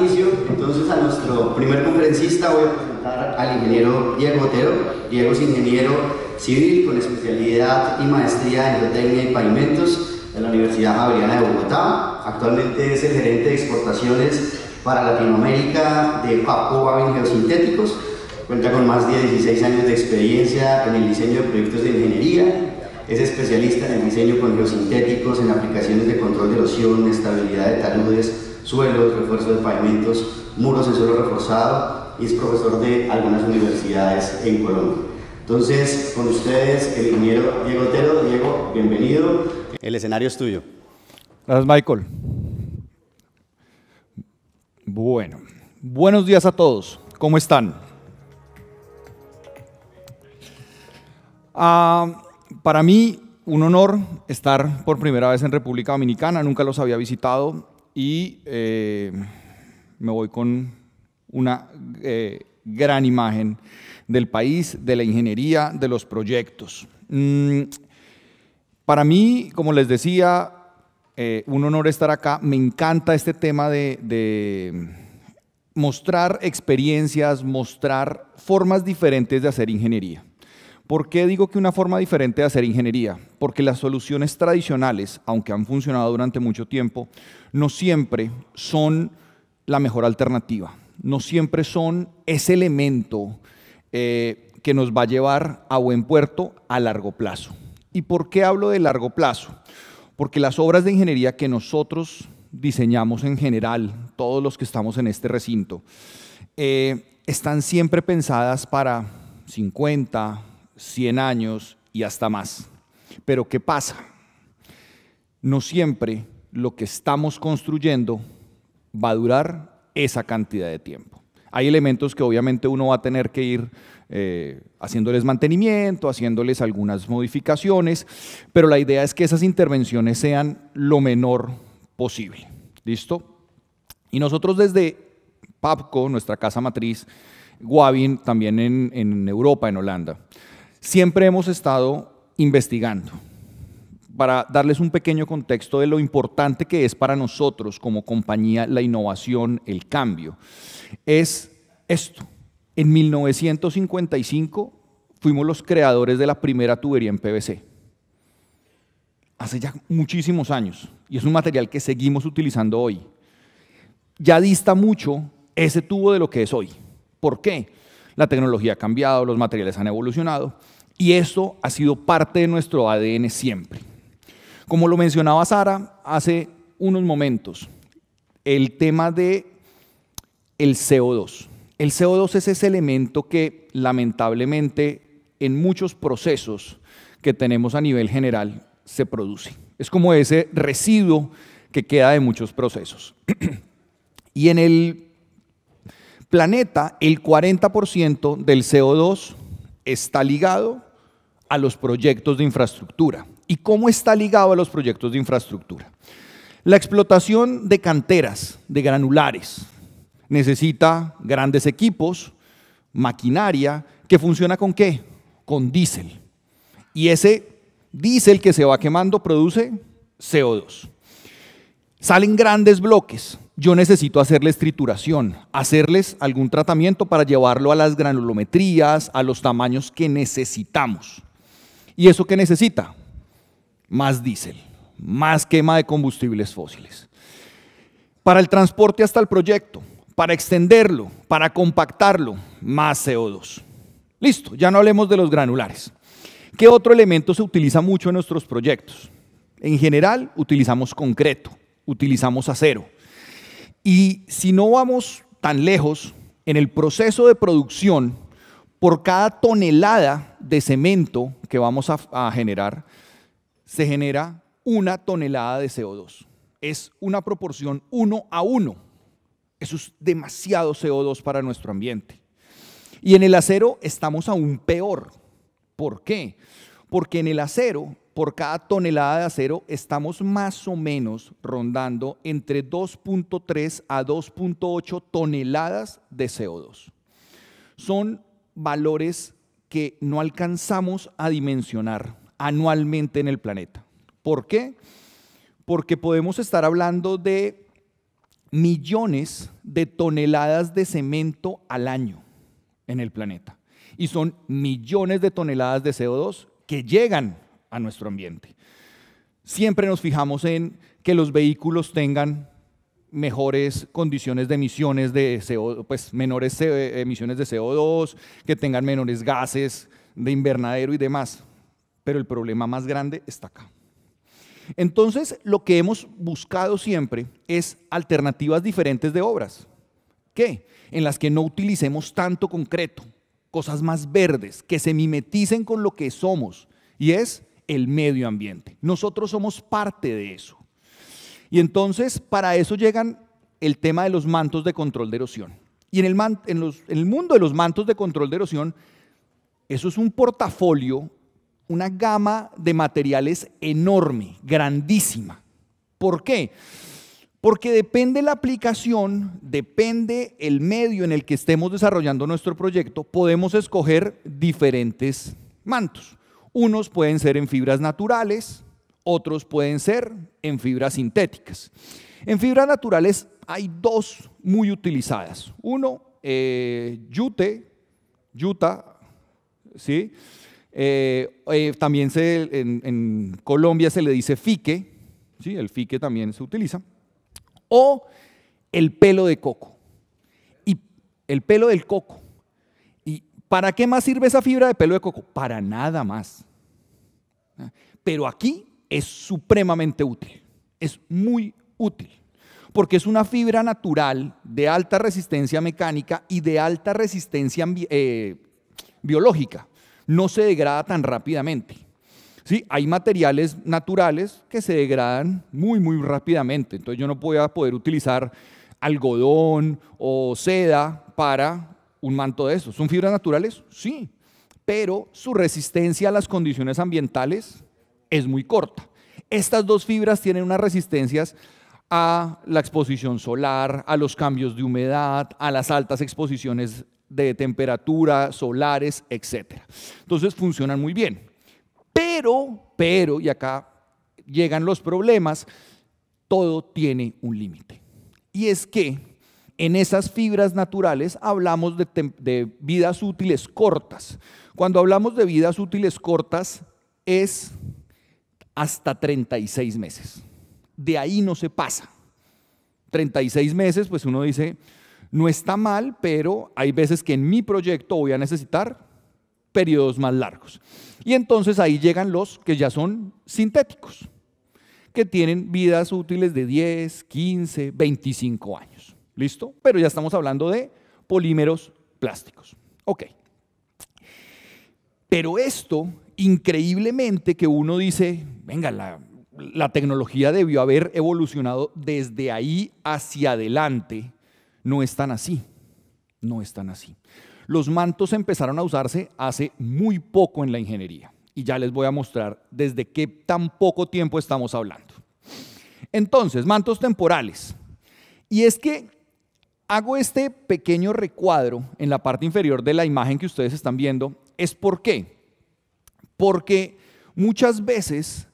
inicio entonces a nuestro primer conferencista. Voy a presentar al ingeniero Diego Otero. Diego es ingeniero civil con especialidad y maestría en geotecnia y pavimentos de la Universidad Javeriana de Bogotá. Actualmente es el gerente de exportaciones para Latinoamérica de Papco Wavin Geosintéticos. Cuenta con más de 16 años de experiencia en el diseño de proyectos de ingeniería. Es especialista en el diseño con geosintéticos, en aplicaciones de control de erosión, estabilidad de taludes, suelos, refuerzo de pavimentos, muros en suelo reforzado, y es profesor de algunas universidades en Colombia. Entonces, con ustedes, el ingeniero Diego Otero. Diego, bienvenido. El escenario es tuyo. Gracias, Michael. Bueno, buenos días a todos. ¿Cómo están? Para mí, un honor estar por primera vez en República Dominicana. Nunca los había visitado y me voy con una gran imagen del país, de la ingeniería, de los proyectos. Para mí, como les decía, un honor estar acá. Me encanta este tema de mostrar experiencias, mostrar formas diferentes de hacer ingeniería. ¿Por qué digo que una forma diferente de hacer ingeniería? Porque las soluciones tradicionales, aunque han funcionado durante mucho tiempo, no siempre son la mejor alternativa. No siempre son ese elemento que nos va a llevar a buen puerto a largo plazo. ¿Y por qué hablo de largo plazo? Porque las obras de ingeniería que nosotros diseñamos en general, todos los que estamos en este recinto, están siempre pensadas para 50, 100 años y hasta más. Pero ¿qué pasa? No siempre lo que estamos construyendo va a durar esa cantidad de tiempo. Hay elementos que obviamente uno va a tener que ir haciéndoles mantenimiento, haciéndoles algunas modificaciones, pero la idea es que esas intervenciones sean lo menor posible. ¿Listo? Y nosotros desde Papco, nuestra casa matriz, Wavin, también en Europa, en Holanda, siempre hemos estado investigando. Para darles un pequeño contexto de lo importante que es para nosotros como compañía la innovación, el cambio, es esto. En 1955 fuimos los creadores de la primera tubería en PVC. Hace ya muchísimos años, y es un material que seguimos utilizando hoy. Ya dista mucho ese tubo de lo que es hoy. ¿Por qué? La tecnología ha cambiado, los materiales han evolucionado, y esto ha sido parte de nuestro ADN siempre. Como lo mencionaba Sara hace unos momentos, el tema del CO2. El CO2 es ese elemento que lamentablemente en muchos procesos que tenemos a nivel general se produce. Es como ese residuo que queda de muchos procesos. Y en el planeta, el 40% del CO2 está ligado a los proyectos de infraestructura. ¿Y cómo está ligado a los proyectos de infraestructura? La explotación de canteras, de granulares, necesita grandes equipos, maquinaria, que funciona ¿con qué? Con diésel. Y ese diésel que se va quemando produce CO2. Salen grandes bloques. Yo necesito hacerles trituración, hacerles algún tratamiento para llevarlo a las granulometrías, a los tamaños que necesitamos. ¿Y eso qué necesita? Más diésel, más quema de combustibles fósiles. Para el transporte hasta el proyecto, para extenderlo, para compactarlo, más CO2. Listo, ya no hablemos de los granulares. ¿Qué otro elemento se utiliza mucho en nuestros proyectos? En general, utilizamos concreto, utilizamos acero. Y si no vamos tan lejos, en el proceso de producción, por cada tonelada de cemento que vamos a generar, se genera 1 tonelada de CO2. Es una proporción 1 a 1. Eso es demasiado CO2 para nuestro ambiente. Y en el acero estamos aún peor. ¿Por qué? Porque en el acero, por cada tonelada de acero, estamos más o menos rondando entre 2.3 a 2.8 toneladas de CO2. Son valores que no alcanzamos a dimensionar anualmente en el planeta. ¿Por qué? Porque podemos estar hablando de millones de toneladas de cemento al año en el planeta. Y son millones de toneladas de CO2 que llegan a nuestro ambiente. Siempre nos fijamos en que los vehículos tengan mejores condiciones de emisiones de CO2, pues menores emisiones de CO2, que tengan menores gases de invernadero y demás. Pero el problema más grande está acá. Entonces, lo que hemos buscado siempre es alternativas diferentes de obras. ¿Qué? En las que no utilicemos tanto concreto, cosas más verdes, que se mimeticen con lo que somos, y es el medio ambiente. Nosotros somos parte de eso. Y entonces, para eso llegan el tema de los mantos de control de erosión. Y en el mundo de los mantos de control de erosión, eso es un portafolio, una gama de materiales enorme, grandísima. ¿Por qué? Porque depende la aplicación, depende el medio en el que estemos desarrollando nuestro proyecto, podemos escoger diferentes mantos. Unos pueden ser en fibras naturales, otros pueden ser en fibras sintéticas. En fibras naturales hay dos muy utilizadas. Uno, yuta, ¿sí? También en Colombia se le dice fique, ¿sí? El fique también se utiliza, o el pelo de coco. Y el pelo del coco. ¿Y para qué más sirve esa fibra de pelo de coco? Para nada más. Pero aquí es supremamente útil, es muy útil, porque es una fibra natural de alta resistencia mecánica y de alta resistencia biológica. No se degrada tan rápidamente. ¿Sí? Hay materiales naturales que se degradan muy, muy rápidamente. Entonces yo no voy a poder utilizar algodón o seda para un manto de estos. ¿Son fibras naturales? Sí, pero su resistencia a las condiciones ambientales es muy corta. Estas dos fibras tienen unas resistencias a la exposición solar, a los cambios de humedad, a las altas exposiciones de temperatura, solares, etc. Entonces funcionan muy bien. Pero, y acá llegan los problemas, todo tiene un límite. Y es que en esas fibras naturales hablamos de vidas útiles cortas. Cuando hablamos de vidas útiles cortas es hasta 36 meses. De ahí no se pasa. 36 meses, pues uno dice, no está mal, pero hay veces que en mi proyecto voy a necesitar periodos más largos. Y entonces ahí llegan los que ya son sintéticos, que tienen vidas útiles de 10, 15, 25 años. ¿Listo? Pero ya estamos hablando de polímeros plásticos. Ok. Pero esto, increíblemente, que uno dice, venga, la tecnología debió haber evolucionado desde ahí hacia adelante, no es tan así. No es tan así. Los mantos empezaron a usarse hace muy poco en la ingeniería y ya les voy a mostrar desde qué tan poco tiempo estamos hablando. Entonces, mantos temporales. Y es que hago este pequeño recuadro en la parte inferior de la imagen que ustedes están viendo. ¿Es por qué? Porque muchas veces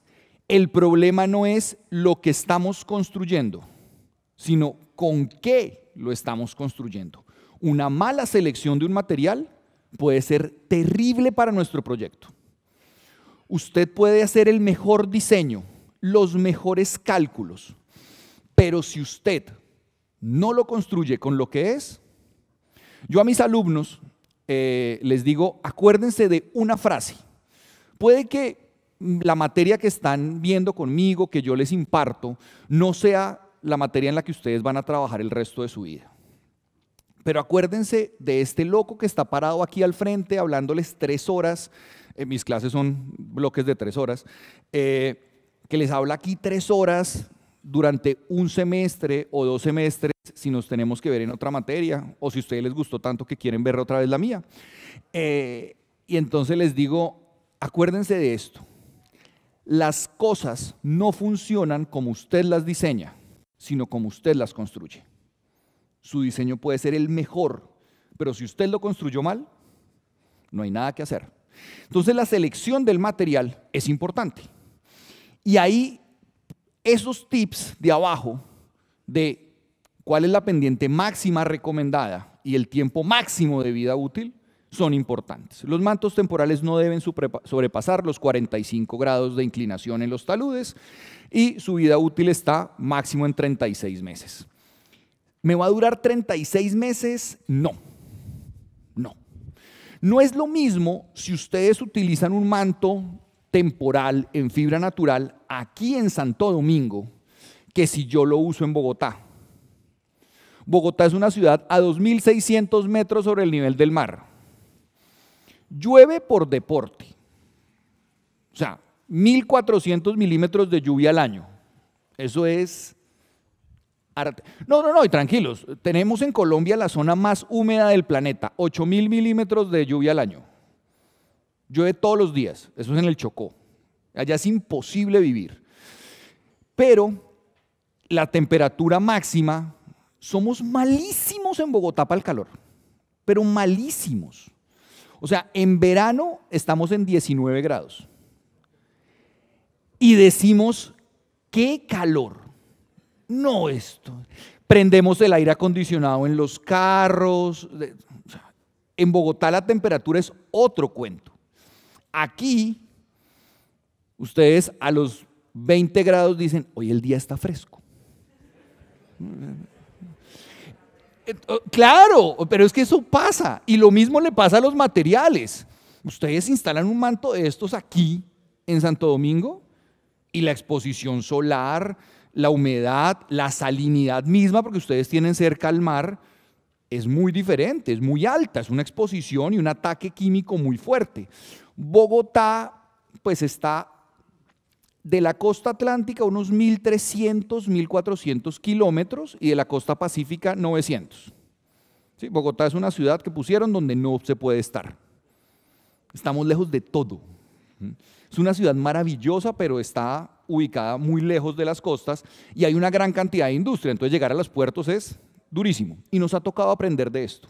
el problema no es lo que estamos construyendo, sino con qué lo estamos construyendo. Una mala selección de un material puede ser terrible para nuestro proyecto. Usted puede hacer el mejor diseño, los mejores cálculos, pero si usted no lo construye con lo que es, yo a mis alumnos les digo, acuérdense de una frase. Puede que la materia que están viendo conmigo, que yo les imparto, no sea la materia en la que ustedes van a trabajar el resto de su vida. Pero acuérdense de este loco que está parado aquí al frente hablándoles 3 horas, mis clases son bloques de 3 horas, que les habla aquí 3 horas durante un semestre o 2 semestres, si nos tenemos que ver en otra materia, o si a ustedes les gustó tanto que quieren ver otra vez la mía. Y entonces les digo, acuérdense de esto, las cosas no funcionan como usted las diseña, sino como usted las construye. Su diseño puede ser el mejor, pero si usted lo construyó mal, no hay nada que hacer. Entonces la selección del material es importante. Y ahí esos tips de abajo de cuál es la pendiente máxima recomendada y el tiempo máximo de vida útil son importantes. Los mantos temporales no deben sobrepasar los 45 grados de inclinación en los taludes y su vida útil está máximo en 36 meses. ¿Me va a durar 36 meses? No. No es lo mismo si ustedes utilizan un manto temporal en fibra natural aquí en Santo Domingo que si yo lo uso en Bogotá. Bogotá es una ciudad a 2.600 metros sobre el nivel del mar. Llueve por deporte, o sea, 1.400 milímetros de lluvia al año. Eso es... No, y tranquilos, tenemos en Colombia la zona más húmeda del planeta, 8.000 milímetros de lluvia al año. Llueve todos los días, eso es en el Chocó. Allá es imposible vivir. Pero la temperatura máxima, somos malísimos en Bogotá para el calor, pero malísimos. O sea, en verano estamos en 19 grados y decimos, ¡qué calor! No esto. Prendemos el aire acondicionado en los carros. En Bogotá la temperatura es otro cuento. Aquí, ustedes a los 20 grados dicen, hoy el día está fresco. Claro, pero es que eso pasa y lo mismo le pasa a los materiales. Ustedes instalan un manto de estos aquí en Santo Domingo y la exposición solar, la humedad, la salinidad misma, porque ustedes tienen cerca al mar, es muy diferente, es muy alta, es una exposición y un ataque químico muy fuerte. Bogotá pues está de la costa atlántica unos 1.300, 1.400 kilómetros y de la costa pacífica 900. ¿Sí? Bogotá es una ciudad que pusieron donde no se puede estar. Estamos lejos de todo. Es una ciudad maravillosa, pero está ubicada muy lejos de las costas y hay una gran cantidad de industria, entonces llegar a los puertos es durísimo. Y nos ha tocado aprender de esto,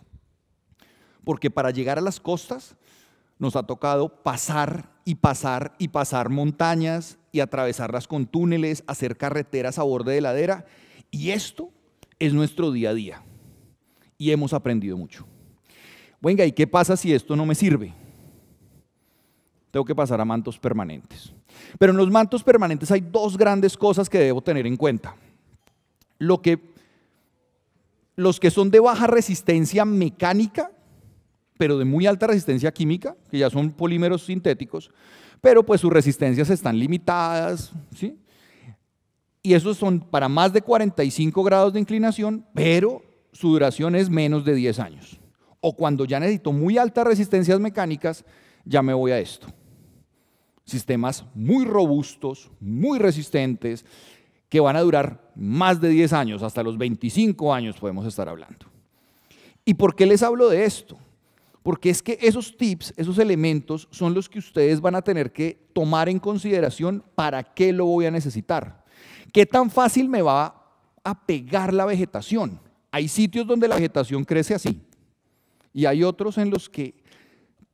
porque para llegar a las costas nos ha tocado pasar y pasar y pasar montañas y atravesarlas con túneles, hacer carreteras a borde de ladera, y esto es nuestro día a día y hemos aprendido mucho. Venga, ¿y qué pasa si esto no me sirve? Tengo que pasar a mantos permanentes. Pero en los mantos permanentes hay dos grandes cosas que debo tener en cuenta. Los que son de baja resistencia mecánica, pero de muy alta resistencia química, que ya son polímeros sintéticos, pero pues sus resistencias están limitadas, ¿sí? Y esos son para más de 45 grados de inclinación, pero su duración es menos de 10 años. O cuando ya necesito muy altas resistencias mecánicas, ya me voy a esto. Sistemas muy robustos, muy resistentes, que van a durar más de 10 años, hasta los 25 años podemos estar hablando. ¿Y por qué les hablo de esto? Porque es que esos tips, esos elementos son los que ustedes van a tener que tomar en consideración para qué lo voy a necesitar. ¿Qué tan fácil me va a pegar la vegetación? Hay sitios donde la vegetación crece así y hay otros en los que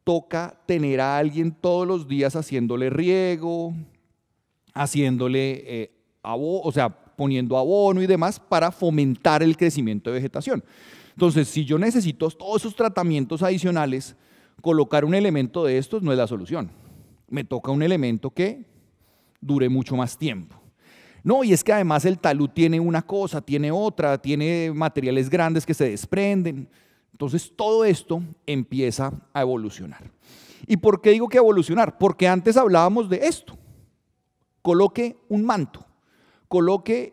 toca tener a alguien todos los días haciéndole riego, haciéndole poniendo abono y demás para fomentar el crecimiento de vegetación. Entonces, si yo necesito todos esos tratamientos adicionales, colocar un elemento de estos no es la solución. Me toca un elemento que dure mucho más tiempo. No, y es que además el talud tiene una cosa, tiene otra, tiene materiales grandes que se desprenden. Entonces, todo esto empieza a evolucionar. ¿Y por qué digo que evolucionar? Porque antes hablábamos de esto. Coloque un manto, coloque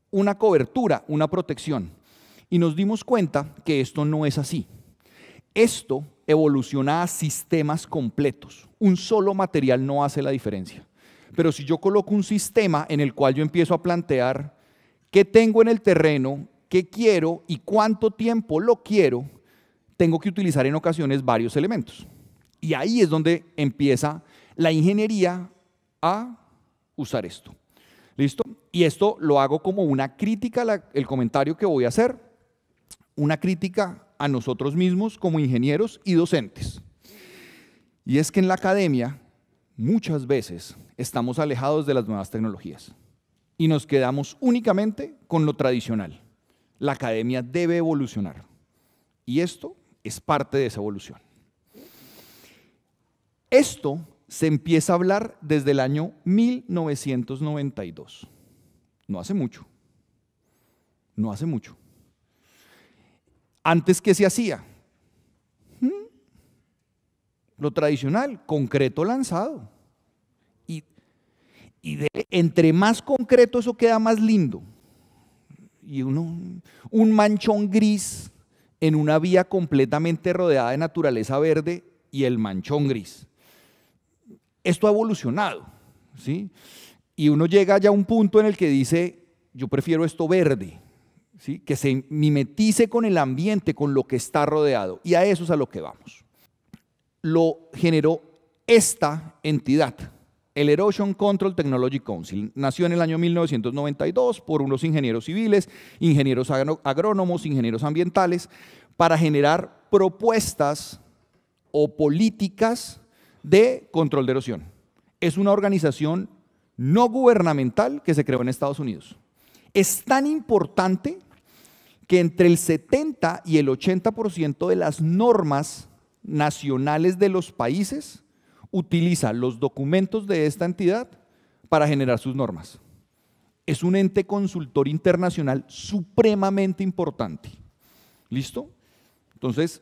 una cobertura, una protección. Y nos dimos cuenta que esto no es así. Esto evoluciona a sistemas completos. Un solo material no hace la diferencia. Pero si yo coloco un sistema en el cual yo empiezo a plantear qué tengo en el terreno, qué quiero y cuánto tiempo lo quiero, tengo que utilizar en ocasiones varios elementos. Y ahí es donde empieza la ingeniería a usar esto. ¿Listo? Y esto lo hago como una crítica, el comentario que voy a hacer, una crítica a nosotros mismos como ingenieros y docentes. Y es que en la academia muchas veces estamos alejados de las nuevas tecnologías y nos quedamos únicamente con lo tradicional. La academia debe evolucionar y esto es parte de esa evolución. Esto se empieza a hablar desde el año 1992. No hace mucho. No hace mucho. Antes, ¿qué se hacía? Lo tradicional, concreto lanzado. Entre más concreto eso queda más lindo. Y un manchón gris en una vía completamente rodeada de naturaleza verde y el manchón gris. Esto ha evolucionado, ¿sí? Y uno llega ya a un punto en el que dice, yo prefiero esto verde, ¿sí? Que se mimetice con el ambiente, con lo que está rodeado. Y a eso es a lo que vamos. Lo generó esta entidad, el Erosion Control Technology Council. Nació en el año 1992 por unos ingenieros civiles, ingenieros agrónomos, ingenieros ambientales, para generar propuestas o políticas de control de erosión. Es una organización no gubernamental que se creó en Estados Unidos. Es tan importante que entre el 70 y el 80% de las normas nacionales de los países utiliza los documentos de esta entidad para generar sus normas. Es un ente consultor internacional supremamente importante. ¿Listo? Entonces,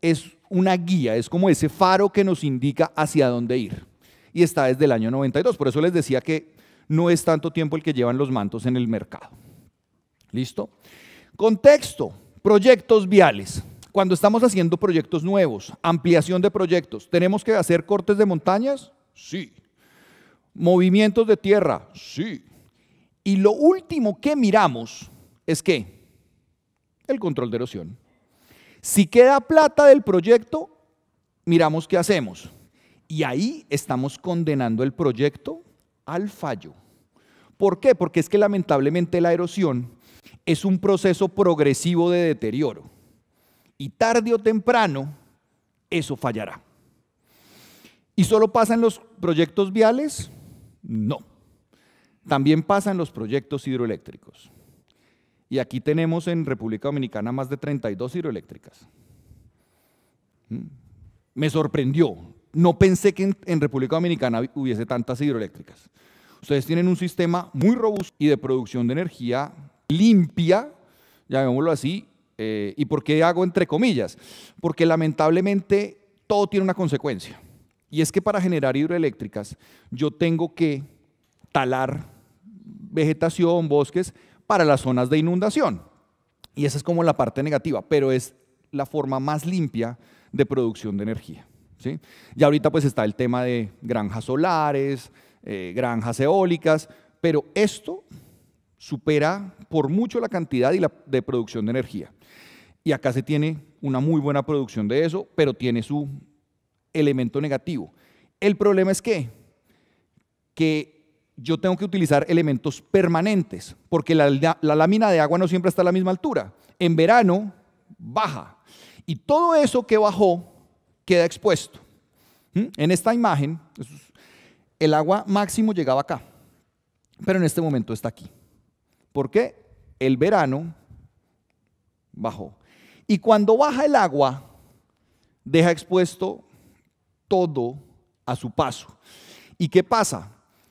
es una guía, es como ese faro que nos indica hacia dónde ir. Y está desde el año 92, por eso les decía que no es tanto tiempo el que llevan los mantos en el mercado. ¿Listo? Contexto, proyectos viales. Cuando estamos haciendo proyectos nuevos, ampliación de proyectos, ¿tenemos que hacer cortes de montañas? Sí. ¿Movimientos de tierra? Sí. Y lo último que miramos es ¿qué? El control de erosión. Si queda plata del proyecto, miramos qué hacemos. Y ahí estamos condenando el proyecto al fallo. ¿Por qué? Porque es que lamentablemente la erosión es un proceso progresivo de deterioro. Y tarde o temprano, eso fallará. ¿Y solo pasa en los proyectos viales? No. También pasa en los proyectos hidroeléctricos. Y aquí tenemos en República Dominicana más de 32 hidroeléctricas. Me sorprendió. No pensé que en República Dominicana hubiese tantas hidroeléctricas. Ustedes tienen un sistema muy robusto y de producción de energía limpia, llamémoslo así. ¿Y por qué hago entre comillas? Porque lamentablemente todo tiene una consecuencia. Y es que para generar hidroeléctricas yo tengo que talar vegetación, bosques, para las zonas de inundación. Y esa es como la parte negativa, pero es la forma más limpia de producción de energía, ¿sí? Y ahorita pues está el tema de granjas solares, granjas eólicas, pero esto supera por mucho la cantidad de producción de energía. Y acá se tiene una muy buena producción de eso, pero tiene su elemento negativo. El problema es que yo tengo que utilizar elementos permanentes, porque la lámina de agua no siempre está a la misma altura. En verano baja y todo eso que bajó queda expuesto. En esta imagen, el agua máximo llegaba acá, pero en este momento está aquí. ¿Por qué? El verano bajó. Y cuando baja el agua, deja expuesto todo a su paso. ¿Y qué pasa?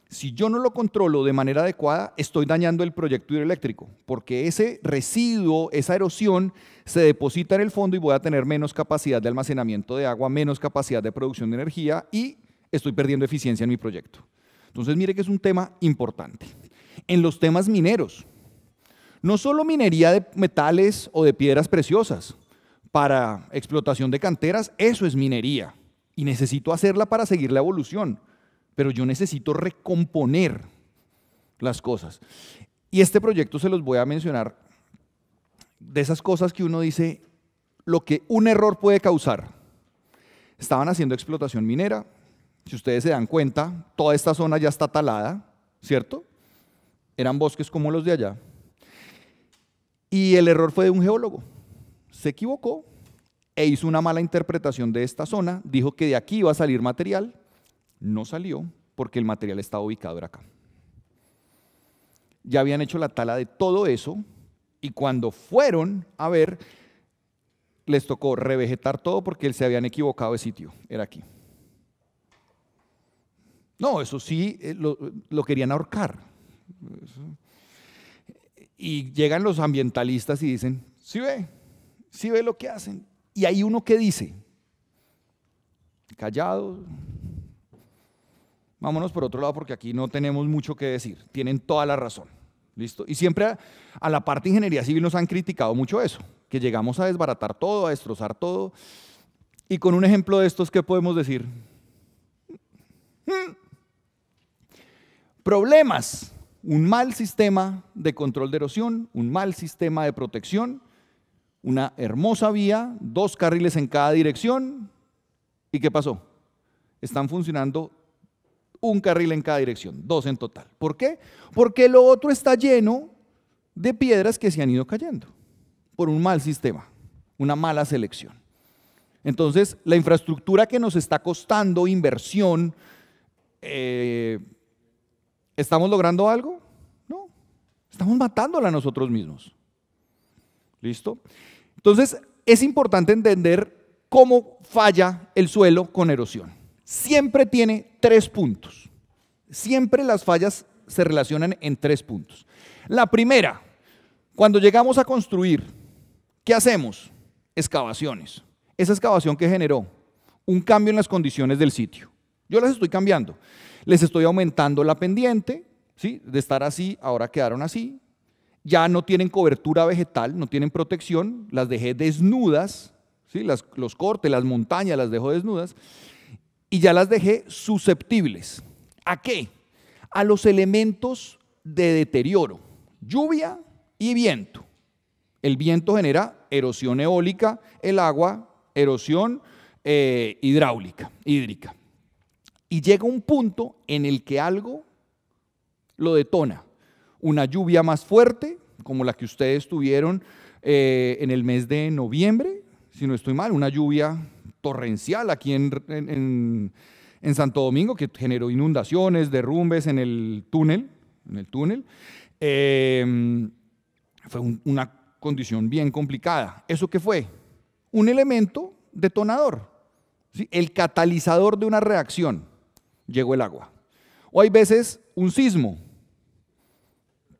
Si yo no lo controlo de manera adecuada, estoy dañando el proyecto hidroeléctrico, porque ese residuo, esa erosión, se deposita en el fondo y voy a tener menos capacidad de almacenamiento de agua, menos capacidad de producción de energía y estoy perdiendo eficiencia en mi proyecto. Entonces, mire que es un tema importante. En los temas mineros, no solo minería de metales o de piedras preciosas, para explotación de canteras, eso es minería y necesito hacerla para seguir la evolución. Pero yo necesito recomponer las cosas. Y este proyecto se los voy a mencionar de esas cosas que uno dice, lo que un error puede causar. Estaban haciendo explotación minera, si ustedes se dan cuenta, toda esta zona ya está talada, ¿cierto? Eran bosques como los de allá. Y el error fue de un geólogo. Se equivocó e hizo una mala interpretación de esta zona, dijo que de aquí iba a salir material. No salió porque el material estaba ubicado acá. Ya habían hecho la tala de todo eso Y cuando fueron a ver, les tocó revegetar todo porque se habían equivocado de sitio. Era aquí. No, eso sí, lo querían ahorcar. Y llegan los ambientalistas y dicen, sí ve lo que hacen. Y hay uno que dice, callados, vámonos por otro lado porque aquí no tenemos mucho que decir. Tienen toda la razón. ¿Listo? Y siempre a la parte de ingeniería civil nos han criticado mucho eso, que llegamos a desbaratar todo, a destrozar todo. Y con un ejemplo de estos, ¿qué podemos decir? Problemas. Un mal sistema de control de erosión, un mal sistema de protección, una hermosa vía, 2 carriles en cada dirección. ¿Y qué pasó? Están funcionando 1 carril en cada dirección, 2 en total. ¿Por qué? Porque lo otro está lleno de piedras que se han ido cayendo por un mal sistema, una mala selección. Entonces, la infraestructura que nos está costando inversión, ¿estamos logrando algo? No, estamos matándola a nosotros mismos. ¿Listo? Entonces, es importante entender cómo falla el suelo con erosión. Siempre tiene 3 puntos. Siempre las fallas se relacionan en 3 puntos. La primera, cuando llegamos a construir, ¿qué hacemos? Excavaciones. Esa excavación que generó un cambio en las condiciones del sitio. Yo las estoy cambiando. Les estoy aumentando la pendiente, ¿sí? De estar así, ahora quedaron así. Ya no tienen cobertura vegetal, no tienen protección, las dejé desnudas, ¿sí? Los cortes, las montañas las dejo desnudas y ya las dejé susceptibles. ¿A qué? A los elementos de deterioro, lluvia y viento. El viento genera erosión eólica, el agua, erosión hídrica. Y llega un punto en el que algo lo detona. Una lluvia más fuerte, como la que ustedes tuvieron en el mes de noviembre, si no estoy mal, una lluvia torrencial aquí en Santo Domingo que generó inundaciones, derrumbes en el túnel. Fue una condición bien complicada. ¿Eso qué fue? Un elemento detonador, ¿sí? El catalizador de una reacción. Llegó el agua. O hay veces un sismo.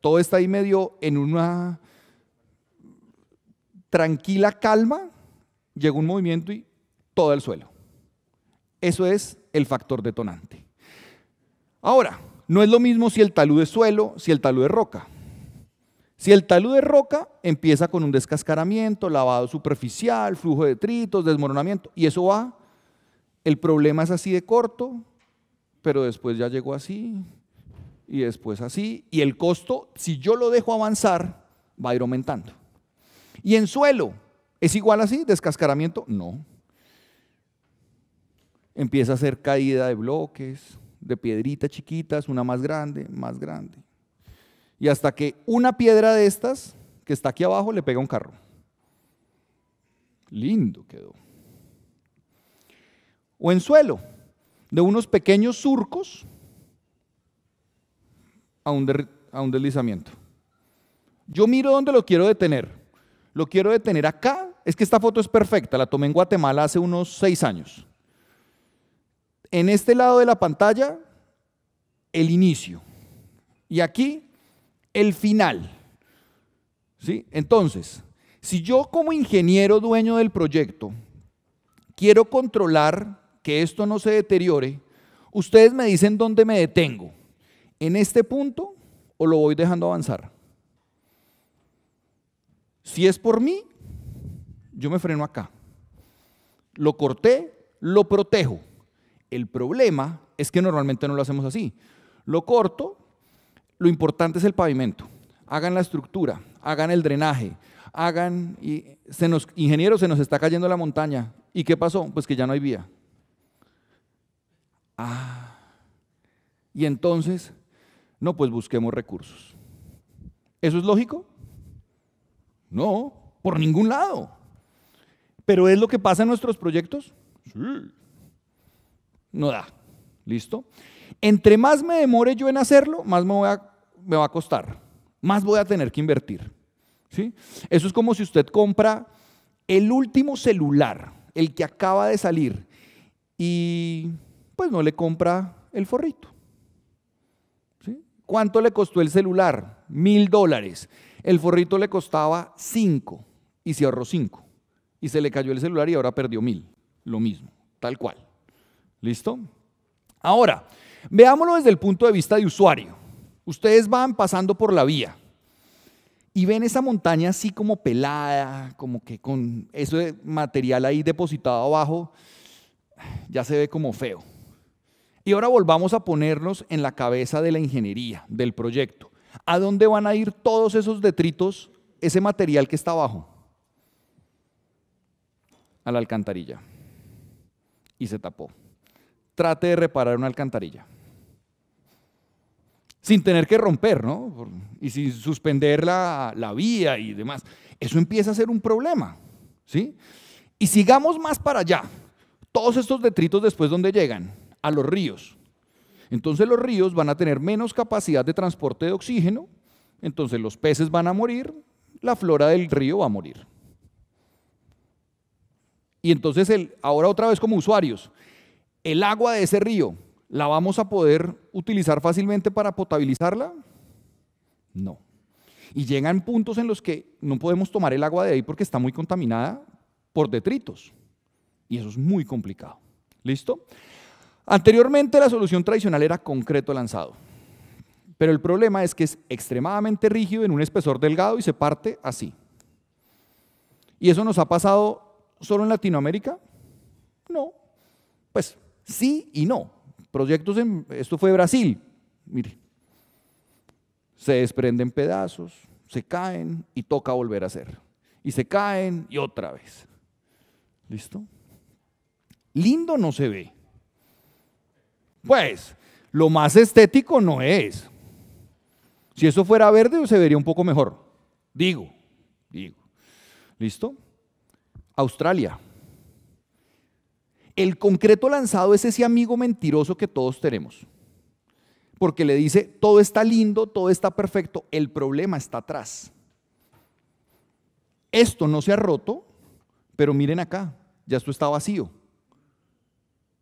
Todo está ahí medio en una tranquila calma, llegó un movimiento y todo el suelo. Eso es el factor detonante. Ahora, no es lo mismo si el talud es suelo, si el talud es roca. Si el talud es roca, empieza con un descascaramiento, lavado superficial, flujo de detritos, desmoronamiento, y eso va. El problema es así de corto, pero después ya llegó así, y después así, y el costo, si yo lo dejo avanzar, va a ir aumentando. Y en suelo, ¿es igual así? ¿Descascaramiento? No. Empieza a ser caída de bloques, de piedritas chiquitas, una más grande, más grande. Y hasta que una piedra de estas, que está aquí abajo, le pega a un carro. Lindo quedó. O en suelo, de unos pequeños surcos a un deslizamiento. Yo miro dónde lo quiero detener. Lo quiero detener acá. Es que esta foto es perfecta, la tomé en Guatemala hace unos 6 años. En este lado de la pantalla, el inicio. Y aquí, el final. ¿Sí? Entonces, si yo como ingeniero dueño del proyecto quiero controlar que esto no se deteriore, ustedes me dicen dónde me detengo. ¿En este punto o lo voy dejando avanzar? Si es por mí, yo me freno acá. Lo corté, lo protejo. El problema es que normalmente no lo hacemos así. Lo corto, lo importante es el pavimento. Hagan la estructura, hagan el drenaje, ingenieros, se nos está cayendo la montaña. ¿Y qué pasó? Pues que ya no hay vía. Y entonces, no, pues busquemos recursos. ¿Eso es lógico? No, por ningún lado. ¿Pero es lo que pasa en nuestros proyectos? Sí. No da. ¿Listo? Entre más me demore yo en hacerlo, más me va a costar. Más voy a tener que invertir. ¿sí? Eso es como si usted compra el último celular, el que acaba de salir, y pues no le compra el forrito. ¿Sí? ¿Cuánto le costó el celular? $1000. El forrito le costaba 5 y se ahorró 5. Y se le cayó el celular y ahora perdió 1000. Lo mismo, tal cual. ¿Listo? Ahora, veámoslo desde el punto de vista de usuario. Ustedes van pasando por la vía y ven esa montaña así como pelada, como que con eso de material ahí depositado abajo, ya se ve como feo. Y ahora volvamos a ponernos en la cabeza de la ingeniería, del proyecto. ¿A dónde van a ir todos esos detritos, ese material que está abajo? A la alcantarilla. Y se tapó. Trate de reparar una alcantarilla. Sin tener que romper, ¿no? Y sin suspender la vía y demás. Eso empieza a ser un problema, ¿sí? Y sigamos más para allá. Todos estos detritos después, ¿dónde llegan? A los ríos. Entonces los ríos van a tener menos capacidad de transporte de oxígeno, entonces los peces van a morir, la flora del río va a morir. Y entonces, ahora otra vez como usuarios, el agua de ese río, ¿la vamos a poder utilizar fácilmente para potabilizarla? No. Y llegan puntos en los que no podemos tomar el agua de ahí porque está muy contaminada por detritos. Y eso es muy complicado. ¿Listo? Anteriormente la solución tradicional era concreto lanzado. Pero el problema es que es extremadamente rígido en un espesor delgado y se parte así. ¿Y eso nos ha pasado solo en Latinoamérica? No. Pues sí y no. Proyectos esto fue Brasil. Mire. Se desprenden pedazos, se caen y toca volver a hacer. Y se caen y otra vez. ¿Listo? Lindo no se ve. Pues, lo más estético no es. Si eso fuera verde, se vería un poco mejor. Digo. ¿Listo? Australia. El concreto lanzado es ese amigo mentiroso que todos tenemos. Porque le dice, todo está lindo, todo está perfecto, el problema está atrás. Esto no se ha roto, pero miren acá, ya esto está vacío.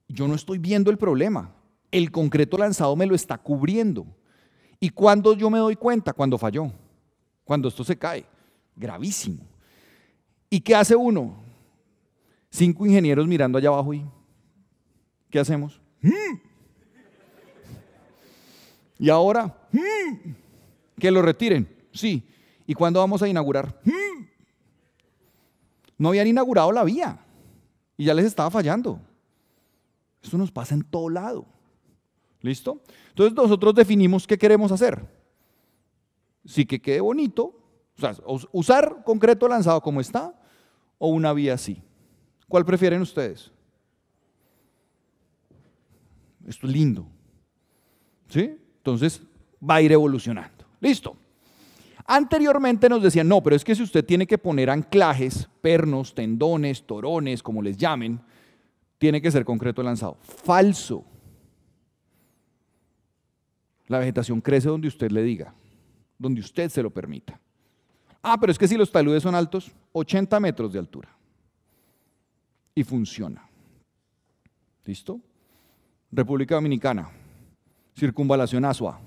Yo no estoy viendo el problema. El concreto lanzado me lo está cubriendo. ¿Y cuándo yo me doy cuenta? Cuando falló, cuando esto se cae. Gravísimo. ¿Y qué hace uno? 5 ingenieros mirando allá abajo y ¿qué hacemos? Y ahora, que lo retiren. Sí. ¿Y cuándo vamos a inaugurar? No habían inaugurado la vía y ya les estaba fallando. Esto nos pasa en todo lado. ¿Listo? Entonces nosotros definimos qué queremos hacer. Sí, que quede bonito, o sea, usar concreto lanzado como está o una vía así. ¿Cuál prefieren ustedes? Esto es lindo. ¿Sí? Entonces va a ir evolucionando. Listo. Anteriormente nos decían, no, pero es que si usted tiene que poner anclajes, pernos, tendones, torones, como les llamen, tiene que ser concreto lanzado. Falso. La vegetación crece donde usted le diga, donde usted se lo permita. Ah, pero es que si los taludes son altos, 80 metros de altura. Y funciona. ¿Listo? República Dominicana, circunvalación Asua,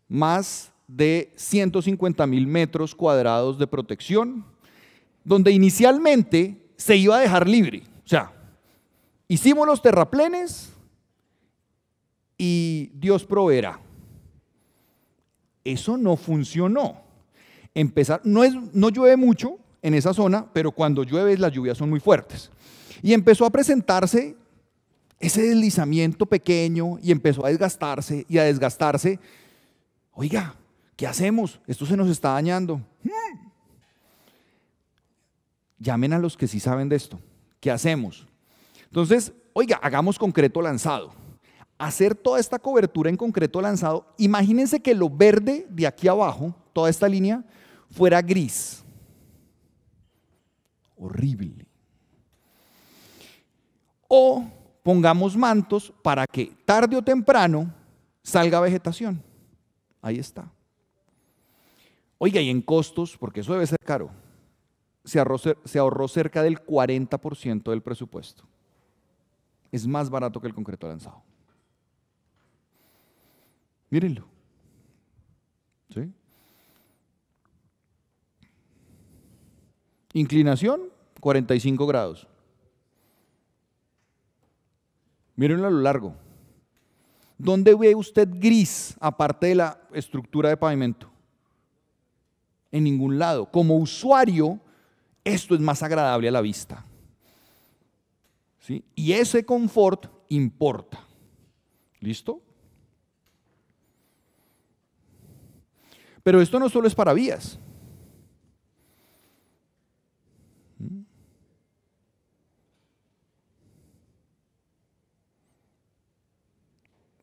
más de 150.000 metros cuadrados de protección, donde inicialmente se iba a dejar libre. O sea, hicimos los terraplenes y Dios proveerá. Eso no funcionó. No llueve mucho en esa zona, pero cuando llueve las lluvias son muy fuertes. Y empezó a presentarse ese deslizamiento pequeño y empezó a desgastarse y a desgastarse. Oiga, ¿qué hacemos? Esto se nos está dañando. Llamen a los que sí saben de esto. ¿Qué hacemos? Entonces, oiga, hagamos concreto lanzado. Hacer toda esta cobertura en concreto lanzado, imagínense que lo verde de aquí abajo, toda esta línea, fuera gris. Horrible. O pongamos mantos para que tarde o temprano salga vegetación. Ahí está. Oiga, y en costos, porque eso debe ser caro, se ahorró cerca del 40% del presupuesto. Es más barato que el concreto lanzado. Mírenlo. ¿Sí? Inclinación, 45 grados. Mírenlo a lo largo. ¿Dónde ve usted gris, aparte de la estructura de pavimento? En ningún lado. Como usuario, esto es más agradable a la vista. ¿Sí? Y ese confort importa. ¿Listo? Pero esto no solo es para vías.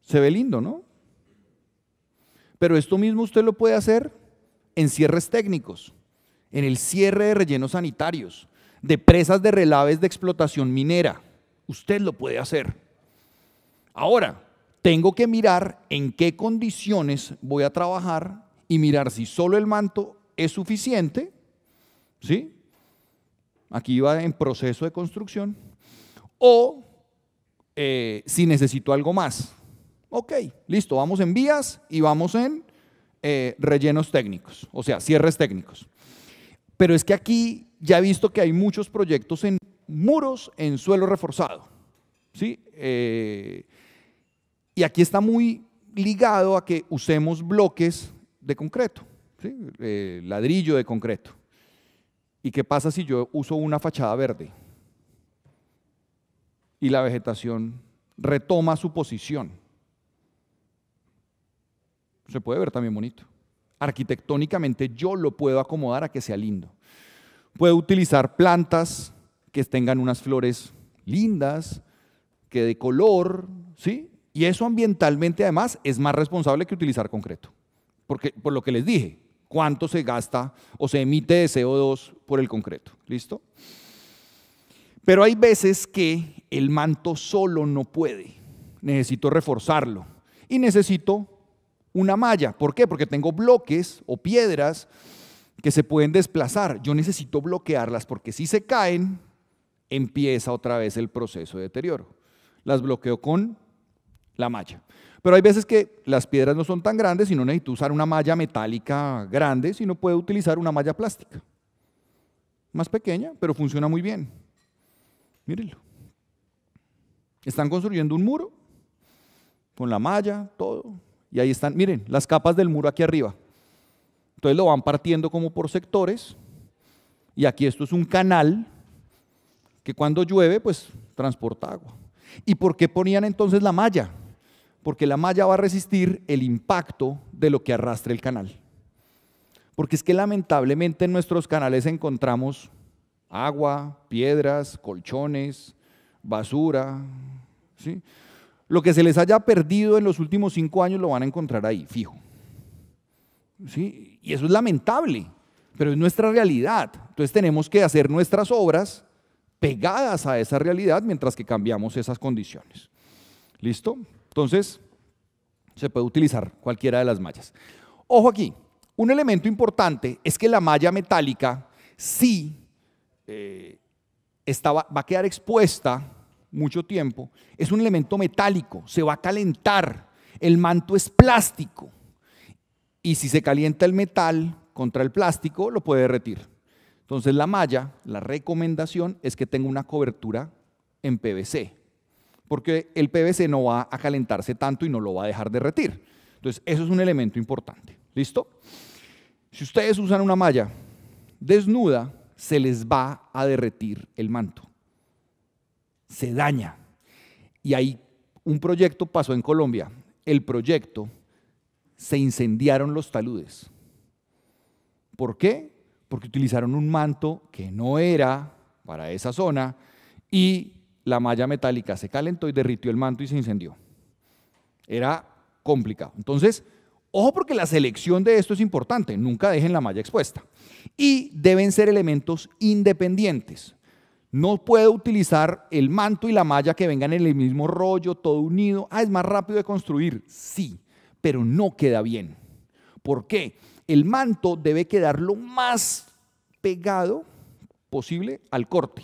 Se ve lindo, ¿no? Pero esto mismo usted lo puede hacer en cierres técnicos, en el cierre de rellenos sanitarios, de presas de relaves de explotación minera. Usted lo puede hacer. Ahora, tengo que mirar en qué condiciones voy a trabajar y mirar si solo el manto es suficiente, ¿sí? Aquí va en proceso de construcción, o si necesito algo más. Ok, listo, vamos en vías y vamos en rellenos técnicos, o sea, cierres técnicos. Pero es que aquí ya he visto que hay muchos proyectos en muros en suelo reforzado, ¿sí? Y aquí está muy ligado a que usemos bloques de concreto, ¿sí? Ladrillo de concreto. ¿Y qué pasa si yo uso una fachada verde? Y la vegetación retoma su posición. Se puede ver también bonito. Arquitectónicamente yo lo puedo acomodar a que sea lindo. Puedo utilizar plantas que tengan unas flores lindas, que de color, ¿sí? Y eso ambientalmente además es más responsable que utilizar concreto. Porque, por lo que les dije, cuánto se gasta o se emite de CO2 por el concreto. ¿Listo? Pero hay veces que el manto solo no puede. Necesito reforzarlo y necesito una malla. ¿Por qué? Porque tengo bloques o piedras que se pueden desplazar. Yo necesito bloquearlas porque si se caen, empieza otra vez el proceso de deterioro. Las bloqueo con la malla. Pero hay veces que las piedras no son tan grandes y no necesito usar una malla metálica grande, sino puedo utilizar una malla plástica. Más pequeña, pero funciona muy bien. Mírenlo. Están construyendo un muro con la malla, todo. Y ahí están, miren, las capas del muro aquí arriba. Entonces lo van partiendo como por sectores. Y aquí esto es un canal que cuando llueve, pues transporta agua. ¿Y por qué ponían entonces la malla? Porque la malla va a resistir el impacto de lo que arrastre el canal. Porque es que lamentablemente en nuestros canales encontramos agua, piedras, colchones, basura, ¿sí? Lo que se les haya perdido en los últimos 5 años lo van a encontrar ahí, fijo. ¿Sí? Y eso es lamentable, pero es nuestra realidad. Entonces tenemos que hacer nuestras obras pegadas a esa realidad mientras que cambiamos esas condiciones. ¿Listo? Entonces, se puede utilizar cualquiera de las mallas. Ojo aquí, un elemento importante es que la malla metálica sí va a quedar expuesta mucho tiempo. Es un elemento metálico, se va a calentar, el manto es plástico y si se calienta el metal contra el plástico lo puede derretir. Entonces la malla, la recomendación es que tenga una cobertura en PVC, porque el PVC no va a calentarse tanto y no lo va a dejar derretir. Entonces eso es un elemento importante. ¿Listo? Si ustedes usan una malla desnuda, se les va a derretir el manto. Se daña. Y ahí un proyecto pasó en Colombia. El proyecto, se incendiaron los taludes. ¿Por qué? Porque utilizaron un manto que no era para esa zona y la malla metálica se calentó y derritió el manto y se incendió. Era complicado. Entonces, ojo porque la selección de esto es importante. Nunca dejen la malla expuesta. Y deben ser elementos independientes. No puedo utilizar el manto y la malla que vengan en el mismo rollo, todo unido. Es más rápido de construir, sí, pero no queda bien. ¿Por qué? El manto debe quedar lo más pegado posible al corte.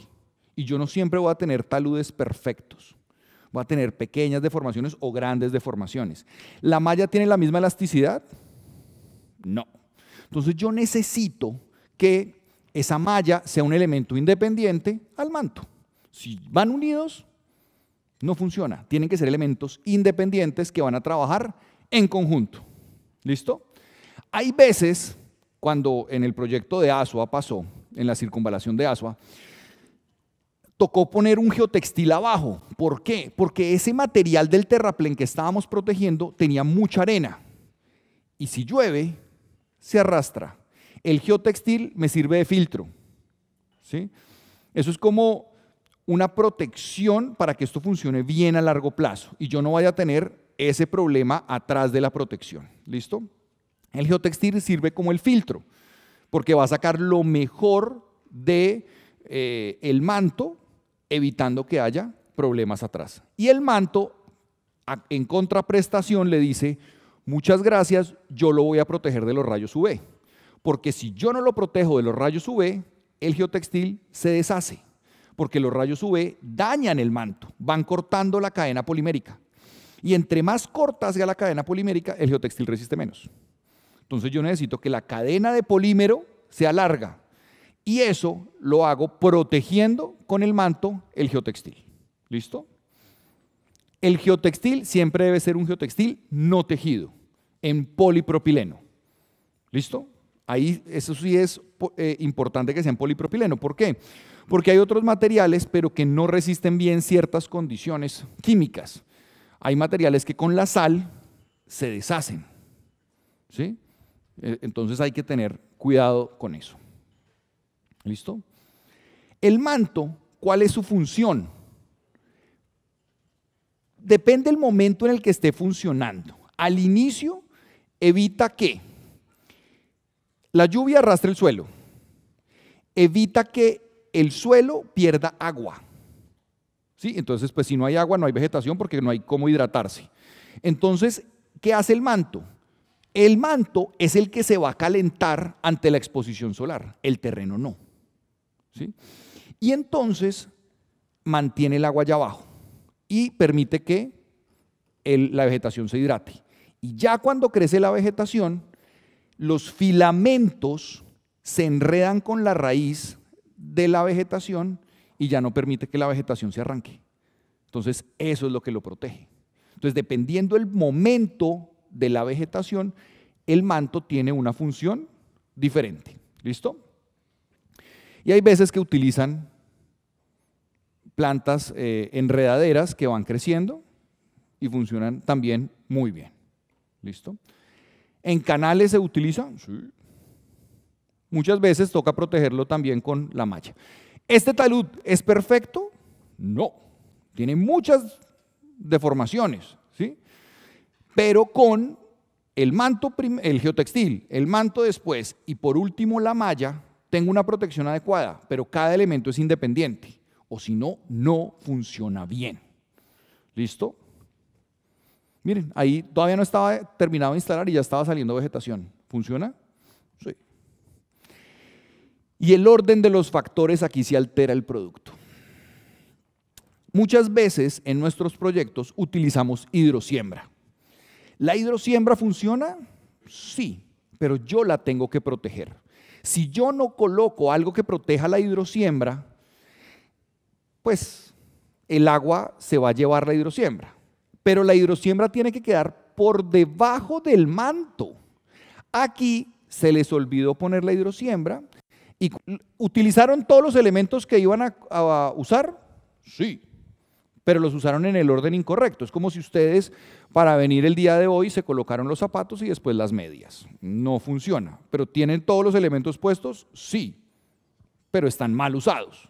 Y yo no siempre voy a tener taludes perfectos. Voy a tener pequeñas deformaciones o grandes deformaciones. ¿La malla tiene la misma elasticidad? No. Entonces yo necesito que esa malla sea un elemento independiente al manto. Si van unidos, no funciona. Tienen que ser elementos independientes que van a trabajar en conjunto. ¿Listo? Hay veces, cuando en el proyecto de Asua pasó, en la circunvalación de Asua, tocó poner un geotextil abajo. ¿Por qué? Porque ese material del terraplén que estábamos protegiendo tenía mucha arena. Y si llueve, se arrastra. El geotextil me sirve de filtro. ¿Sí? Eso es como una protección para que esto funcione bien a largo plazo y yo no vaya a tener ese problema atrás de la protección. ¿Listo? El geotextil sirve como el filtro porque va a sacar lo mejor de el manto, evitando que haya problemas atrás. Y el manto, en contraprestación, le dice: muchas gracias, yo lo voy a proteger de los rayos UV. Porque si yo no lo protejo de los rayos UV, el geotextil se deshace. Porque los rayos UV dañan el manto, van cortando la cadena polimérica. Y entre más corta sea la cadena polimérica, el geotextil resiste menos. Entonces yo necesito que la cadena de polímero sea larga. Y eso lo hago protegiendo con el manto el geotextil. ¿Listo? El geotextil siempre debe ser un geotextil no tejido, en polipropileno. ¿Listo? Ahí eso sí es importante que sea en polipropileno. ¿Por qué? Porque hay otros materiales, pero que no resisten bien ciertas condiciones químicas. Hay materiales que con la sal se deshacen. ¿Sí? Entonces hay que tener cuidado con eso. ¿Listo? El manto, ¿cuál es su función? Depende del momento en el que esté funcionando. Al inicio, evita que la lluvia arrastre el suelo. Evita que el suelo pierda agua. ¿Sí? Entonces, pues si no hay agua, no hay vegetación porque no hay cómo hidratarse. Entonces, ¿qué hace el manto? El manto es el que se va a calentar ante la exposición solar, el terreno no. ¿Sí? Y entonces mantiene el agua allá abajo y permite que la vegetación se hidrate. Y ya cuando crece la vegetación, los filamentos se enredan con la raíz de la vegetación y ya no permite que la vegetación se arranque. Entonces, eso es lo que lo protege. Entonces, dependiendo del momento de la vegetación, el manto tiene una función diferente. ¿Listo? Y hay veces que utilizan plantas enredaderas que van creciendo y funcionan también muy bien. ¿Listo? ¿En canales se utiliza? Sí. Muchas veces toca protegerlo también con la malla. ¿Este talud es perfecto? No. Tiene muchas deformaciones, ¿sí? Pero con el manto, el geotextil, el manto después y por último la malla, tengo una protección adecuada, pero cada elemento es independiente, o si no, no funciona bien. ¿Listo? Miren, ahí todavía no estaba terminado de instalar y ya estaba saliendo vegetación. ¿Funciona? Sí. Y el orden de los factores aquí se altera el producto. Muchas veces en nuestros proyectos utilizamos hidrosiembra. ¿La hidrosiembra funciona? Sí, pero yo la tengo que proteger. Si yo no coloco algo que proteja la hidrosiembra, pues el agua se va a llevar la hidrosiembra. Pero la hidrosiembra tiene que quedar por debajo del manto. Aquí se les olvidó poner la hidrosiembra y ¿utilizaron todos los elementos que iban a usar? Sí, pero los usaron en el orden incorrecto. Es como si ustedes para venir el día de hoy se colocaron los zapatos y después las medias. No funciona. ¿Pero tienen todos los elementos puestos? Sí, pero están mal usados.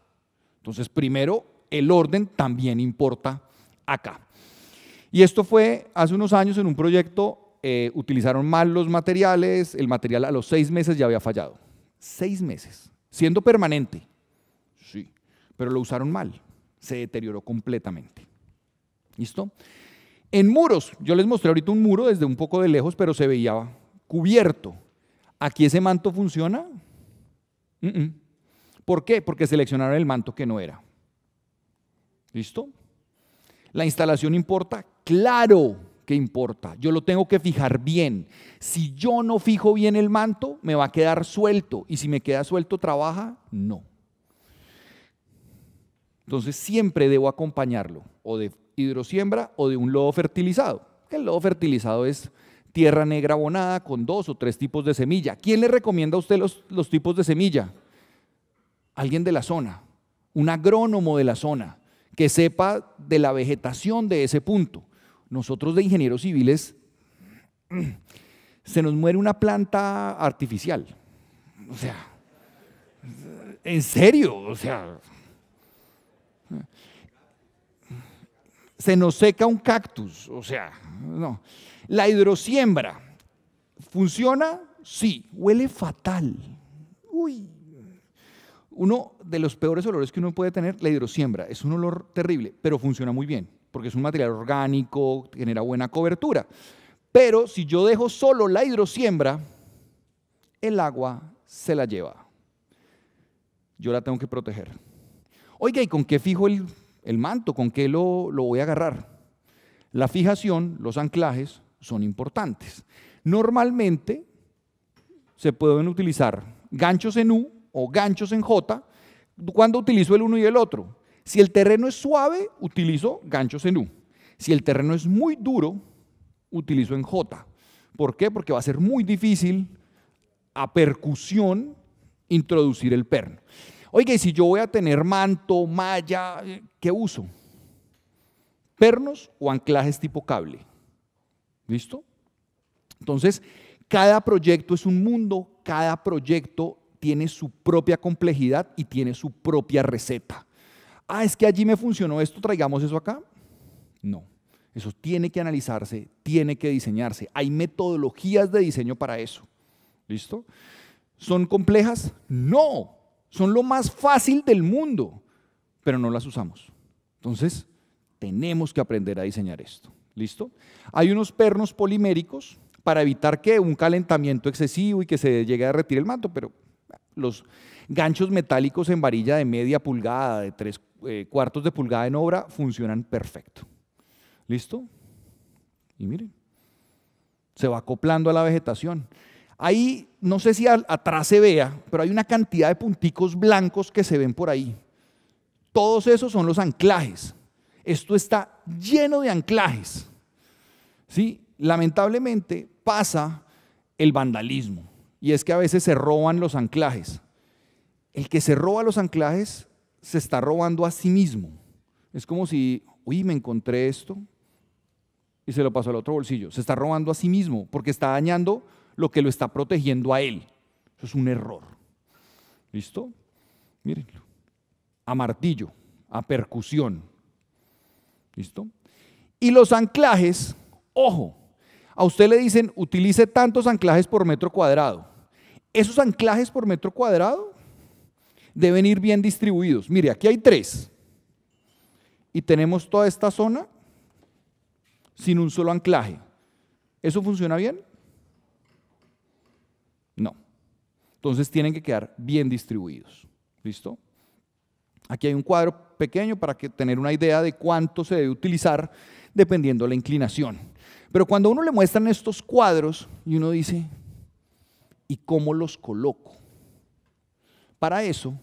Entonces, primero, el orden también importa acá. Y esto fue hace unos años en un proyecto, utilizaron mal los materiales, el material a los 6 meses ya había fallado. 6 meses, siendo permanente. Sí, pero lo usaron mal. Se deterioró completamente. ¿Listo? En muros, yo les mostré ahorita un muro desde un poco de lejos, pero se veía cubierto. ¿Aquí ese manto funciona? ¿Por qué? Porque seleccionaron el manto que no era. ¿Listo? ¿La instalación importa? Claro que importa. Yo lo tengo que fijar bien. Si yo no fijo bien el manto, me va a quedar suelto. Y si me queda suelto, ¿trabaja? No. Entonces siempre debo acompañarlo o de hidrosiembra o de un lodo fertilizado. El lodo fertilizado es tierra negra abonada con 2 o 3 tipos de semilla. ¿Quién le recomienda a usted los tipos de semilla? Alguien de la zona, un agrónomo de la zona, que sepa de la vegetación de ese punto. Nosotros de ingenieros civiles, se nos muere una planta artificial. O sea, en serio, o sea, se nos seca un cactus, o sea, no. La hidrosiembra, ¿funciona? Sí, huele fatal. Uy. Uno de los peores olores que uno puede tener, la hidrosiembra, es un olor terrible, pero funciona muy bien, porque es un material orgánico, genera buena cobertura. Pero si yo dejo solo la hidrosiembra, el agua se la lleva. Yo la tengo que proteger. Oiga, ¿y con qué fijo el manto? ¿Con qué lo voy a agarrar? La fijación, los anclajes, son importantes. Normalmente se pueden utilizar ganchos en U o ganchos en J cuando utilizo el uno y el otro. Si el terreno es suave, utilizo ganchos en U. Si el terreno es muy duro, utilizo en J. ¿Por qué? Porque va a ser muy difícil a percusión introducir el perno. Oiga, y si yo voy a tener manto, malla, ¿qué uso? Pernos o anclajes tipo cable. ¿Listo? Entonces, cada proyecto es un mundo, cada proyecto tiene su propia complejidad y tiene su propia receta. Ah, es que allí me funcionó esto, traigamos eso acá. No, eso tiene que analizarse, tiene que diseñarse. Hay metodologías de diseño para eso. ¿Listo? ¿Son complejas? No, son lo más fácil del mundo, pero no las usamos. Entonces, tenemos que aprender a diseñar esto. ¿Listo? Hay unos pernos poliméricos para evitar que un calentamiento excesivo y que se llegue a derretir el manto, pero los ganchos metálicos en varilla de media pulgada, de 3/4 de pulgada en obra, funcionan perfecto. ¿Listo? Y miren, se va acoplando a la vegetación. Ahí, no sé si atrás se vea, pero hay una cantidad de punticos blancos que se ven por ahí. Todos esos son los anclajes. Esto está lleno de anclajes. ¿Sí? Lamentablemente pasa el vandalismo, y es que a veces se roban los anclajes. El que se roba los anclajes se está robando a sí mismo. Es como si, uy, me encontré esto y se lo pasó al otro bolsillo. Se está robando a sí mismo porque está dañando lo que lo está protegiendo a él. Eso es un error. ¿Listo? Mírenlo. A martillo, a percusión. ¿Listo? Y los anclajes, ojo, a usted le dicen utilice tantos anclajes por metro cuadrado. Esos anclajes por metro cuadrado deben ir bien distribuidos. Mire, aquí hay 3 y tenemos toda esta zona sin un solo anclaje. ¿Eso funciona bien? No. Entonces tienen que quedar bien distribuidos. ¿Listo? Aquí hay un cuadro pequeño para tener una idea de cuánto se debe utilizar dependiendo de la inclinación. Pero cuando a uno le muestran estos cuadros y uno dice, ¿y cómo los coloco? Para eso,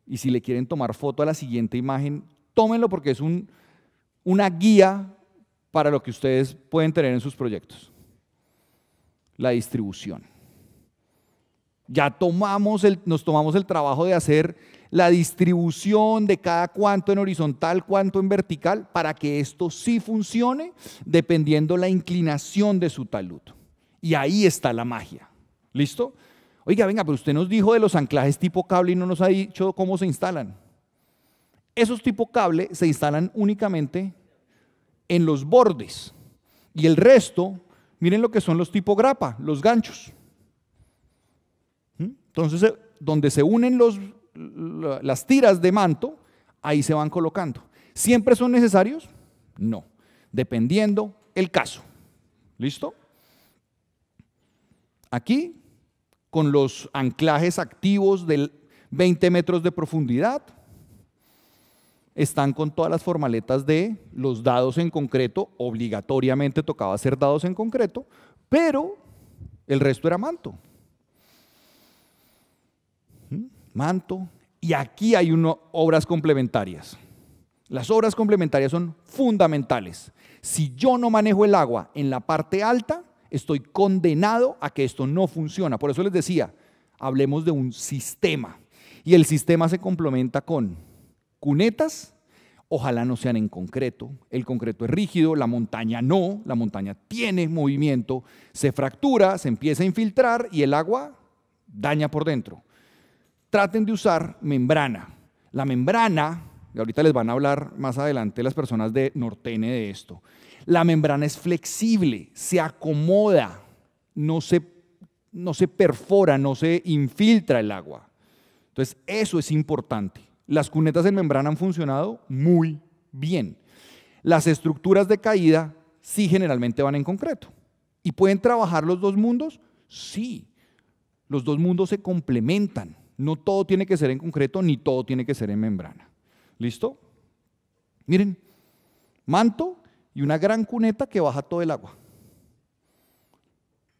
y si le quieren tomar foto a la siguiente imagen, tómenlo porque es una guía para lo que ustedes pueden tener en sus proyectos. La distribución. Ya nos tomamos el trabajo de hacer la distribución de cada cuánto en horizontal, cuánto en vertical, para que esto sí funcione dependiendo la inclinación de su talud. Y ahí está la magia. ¿Listo? Oiga, venga, pero usted nos dijo de los anclajes tipo cable y no nos ha dicho cómo se instalan. Esos tipo cable se instalan únicamente en los bordes. Y el resto, miren lo que son los tipo grapa, los ganchos. Entonces, donde se unen las tiras de manto, ahí se van colocando. ¿Siempre son necesarios? No, dependiendo el caso. ¿Listo? Aquí con los anclajes activos de 20 metros de profundidad. Están con todas las formaletas de los dados en concreto, obligatoriamente tocaba hacer dados en concreto, pero el resto era manto. Manto, y aquí hay obras complementarias. Las obras complementarias son fundamentales. Si yo no manejo el agua en la parte alta, estoy condenado a que esto no funciona. Por eso les decía, hablemos de un sistema. Y el sistema se complementa con cunetas, ojalá no sean en concreto. El concreto es rígido, la montaña no, la montaña tiene movimiento, se fractura, se empieza a infiltrar y el agua daña por dentro. Traten de usar membrana. La membrana, y ahorita les van a hablar más adelante las personas de Nortene de esto, la membrana es flexible, se acomoda, no se perfora, no se infiltra el agua. Entonces, eso es importante. Las cunetas en membrana han funcionado muy bien. Las estructuras de caída sí generalmente van en concreto. ¿Y pueden trabajar los dos mundos? Sí. Los dos mundos se complementan. No todo tiene que ser en concreto, ni todo tiene que ser en membrana. ¿Listo? Miren, manto y una gran cuneta que baja todo el agua.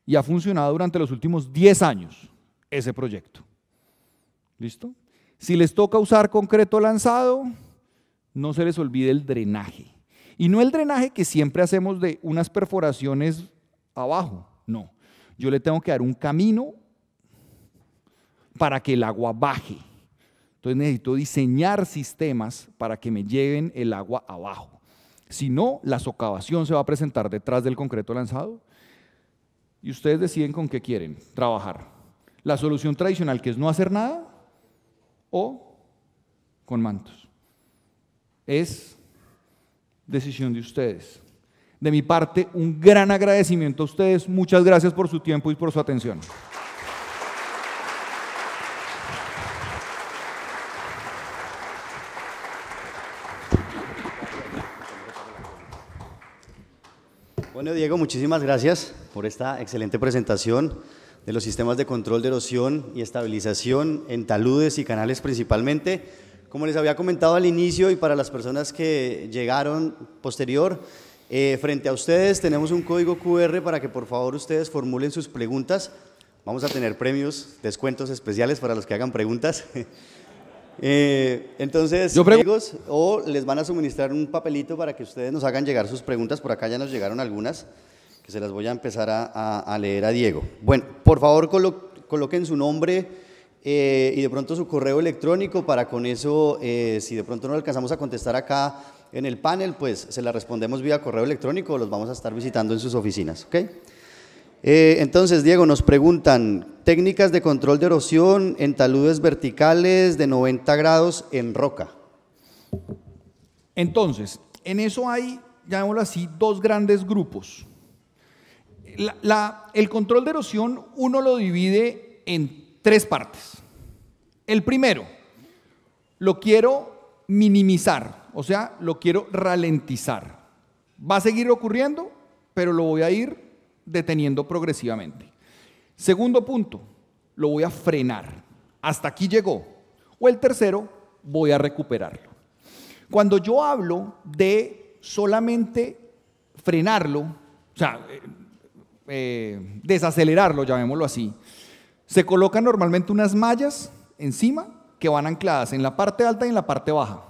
Y ha funcionado durante los últimos 10 años ese proyecto. ¿Listo? Si les toca usar concreto lanzado, no se les olvide el drenaje. Y no el drenaje que siempre hacemos de unas perforaciones abajo, no. Yo le tengo que dar un camino para que el agua baje. Entonces necesito diseñar sistemas para que me lleven el agua abajo. Si no, la socavación se va a presentar detrás del concreto lanzado y ustedes deciden con qué quieren trabajar. La solución tradicional, que es no hacer nada, o con mantos. Es decisión de ustedes. De mi parte, un gran agradecimiento a ustedes. Muchas gracias por su tiempo y por su atención. Bueno, Diego, muchísimas gracias por esta excelente presentación de los sistemas de control de erosión y estabilización en taludes y canales principalmente. Como les había comentado al inicio y para las personas que llegaron posterior, frente a ustedes tenemos un código QR para que por favor ustedes formulen sus preguntas. Vamos a tener premios, descuentos especiales para los que hagan preguntas. Entonces, amigos, o les van a suministrar un papelito para que ustedes nos hagan llegar sus preguntas. Por acá ya nos llegaron algunas, que se las voy a empezar a leer a Diego. Bueno, por favor coloquen su nombre y de pronto su correo electrónico para con eso, si de pronto no alcanzamos a contestar acá en el panel, pues se la respondemos vía correo electrónico o los vamos a estar visitando en sus oficinas, ¿ok? Entonces, Diego, nos preguntan, técnicas de control de erosión en taludes verticales de 90 grados en roca. Entonces, en eso hay, llamémoslo así, dos grandes grupos. El control de erosión uno lo divide en tres partes. El primero, lo quiero minimizar, o sea, lo quiero ralentizar. Va a seguir ocurriendo, pero lo voy a ir deteniendo progresivamente. Segundo punto, lo voy a frenar. Hasta aquí llegó. O el tercero, voy a recuperarlo. Cuando yo hablo de solamente frenarlo, o sea, desacelerarlo, llamémoslo así, se colocan normalmente unas mallas encima que van ancladas en la parte alta y en la parte baja.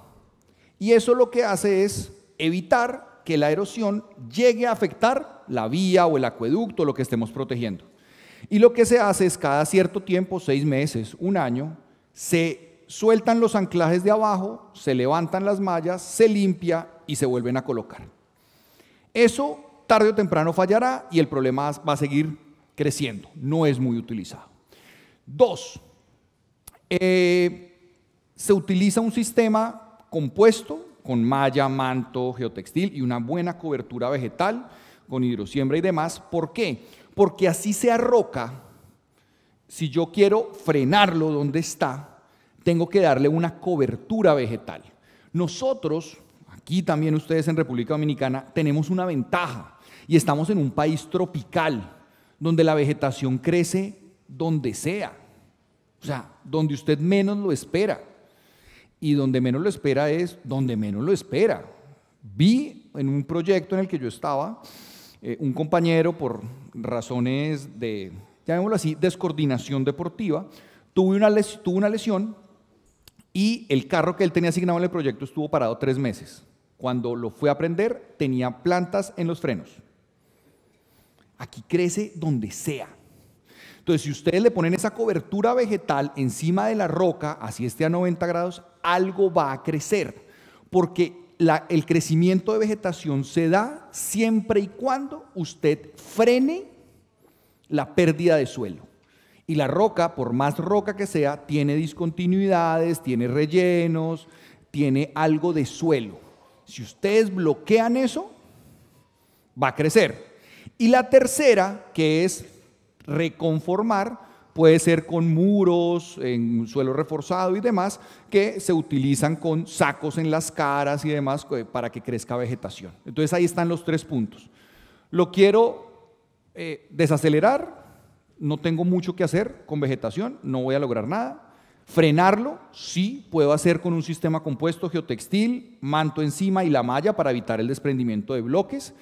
Y eso lo que hace es evitar que la erosión llegue a afectar la vía o el acueducto, lo que estemos protegiendo. Y lo que se hace es cada cierto tiempo, 6 meses, 1 año, se sueltan los anclajes de abajo, se levantan las mallas, se limpia y se vuelven a colocar. Eso tarde o temprano fallará y el problema va a seguir creciendo, no es muy utilizado. 2, se utiliza un sistema compuesto con malla, manto, geotextil y una buena cobertura vegetal con hidrosiembra y demás. ¿Por qué? Porque así sea roca, si yo quiero frenarlo donde está, tengo que darle una cobertura vegetal. Nosotros, aquí también ustedes en República Dominicana, tenemos una ventaja y estamos en un país tropical donde la vegetación crece donde sea, o sea, donde usted menos lo espera. Y donde menos lo espera es donde menos lo espera. Vi en un proyecto en el que yo estaba, un compañero por razones de, llamémoslo así, descoordinación deportiva, tuvo una lesión y el carro que él tenía asignado en el proyecto estuvo parado 3 meses. Cuando lo fue a prender, tenía plantas en los frenos. Aquí crece donde sea. Entonces, si ustedes le ponen esa cobertura vegetal encima de la roca, así esté a 90 grados, algo va a crecer, porque el crecimiento de vegetación se da siempre y cuando usted frene la pérdida de suelo. Y la roca, por más roca que sea, tiene discontinuidades, tiene rellenos, tiene algo de suelo. Si ustedes bloquean eso, va a crecer. Y la tercera, que es reconformar, puede ser con muros, en suelo reforzado y demás, que se utilizan con sacos en las caras y demás para que crezca vegetación. Entonces ahí están los 3 puntos. Lo quiero desacelerar, no tengo mucho que hacer con vegetación, no voy a lograr nada. Frenarlo, sí, puedo hacer con un sistema compuesto geotextil, manto encima y la malla para evitar el desprendimiento de bloques,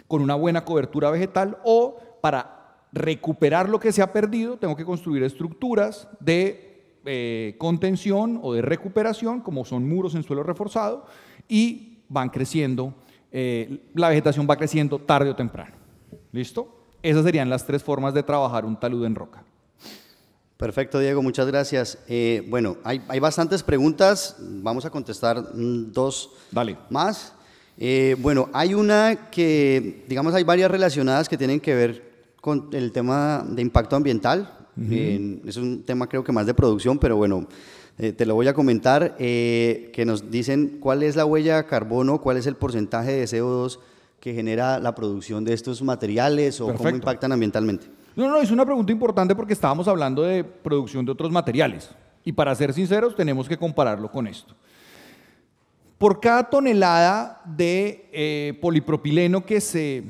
con una buena cobertura vegetal, o para recuperar lo que se ha perdido, tengo que construir estructuras de contención o de recuperación, como son muros en suelo reforzado, y van creciendo, la vegetación va creciendo tarde o temprano. ¿Listo? Esas serían las 3 formas de trabajar un talud en roca. Perfecto, Diego, muchas gracias. Bueno, hay bastantes preguntas, vamos a contestar 2 más. Bueno, hay una que, digamos, hay varias relacionadas que tienen que ver con el tema de impacto ambiental. Es un tema creo que más de producción, pero bueno, te lo voy a comentar, que nos dicen cuál es la huella de carbono, cuál es el porcentaje de CO2 que genera la producción de estos materiales o Perfecto. cómo impactan ambientalmente. No, es una pregunta importante porque estábamos hablando de producción de otros materiales y para ser sinceros tenemos que compararlo con esto. Por cada tonelada de polipropileno que se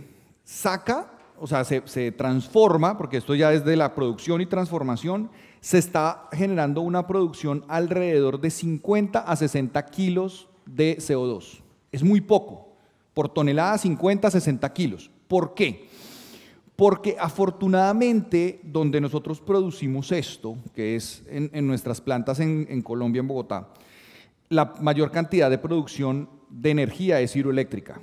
saca, o sea, se transforma, porque esto ya es de la producción y transformación, se está generando una producción alrededor de 50 a 60 kilos de CO2. Es muy poco, por tonelada 50 a 60 kilos. ¿Por qué? Porque afortunadamente donde nosotros producimos esto, que es en nuestras plantas en Colombia, en Bogotá, la mayor cantidad de producción de energía es hidroeléctrica.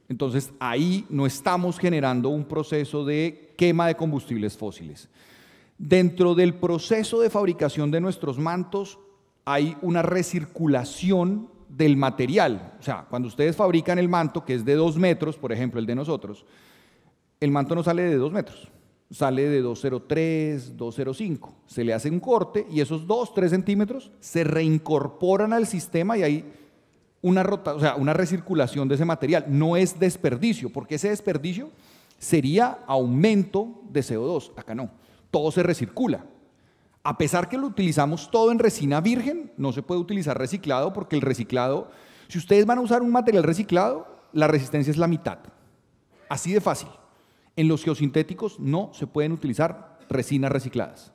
Entonces ahí no estamos generando un proceso de quema de combustibles fósiles. Dentro del proceso de fabricación de nuestros mantos hay una recirculación del material. O sea, cuando ustedes fabrican el manto, que es de 2 metros, por ejemplo el de nosotros, el manto no sale de 2 metros, sale de 2,03, 2,05. Se le hace un corte y esos 2-3 centímetros se reincorporan al sistema y hay una recirculación de ese material. No es desperdicio, porque ese desperdicio sería aumento de CO2. Acá no, todo se recircula. A pesar que lo utilizamos todo en resina virgen, no se puede utilizar reciclado porque el reciclado, si ustedes van a usar un material reciclado, la resistencia es la mitad. Así de fácil. En los geosintéticos no se pueden utilizar resinas recicladas.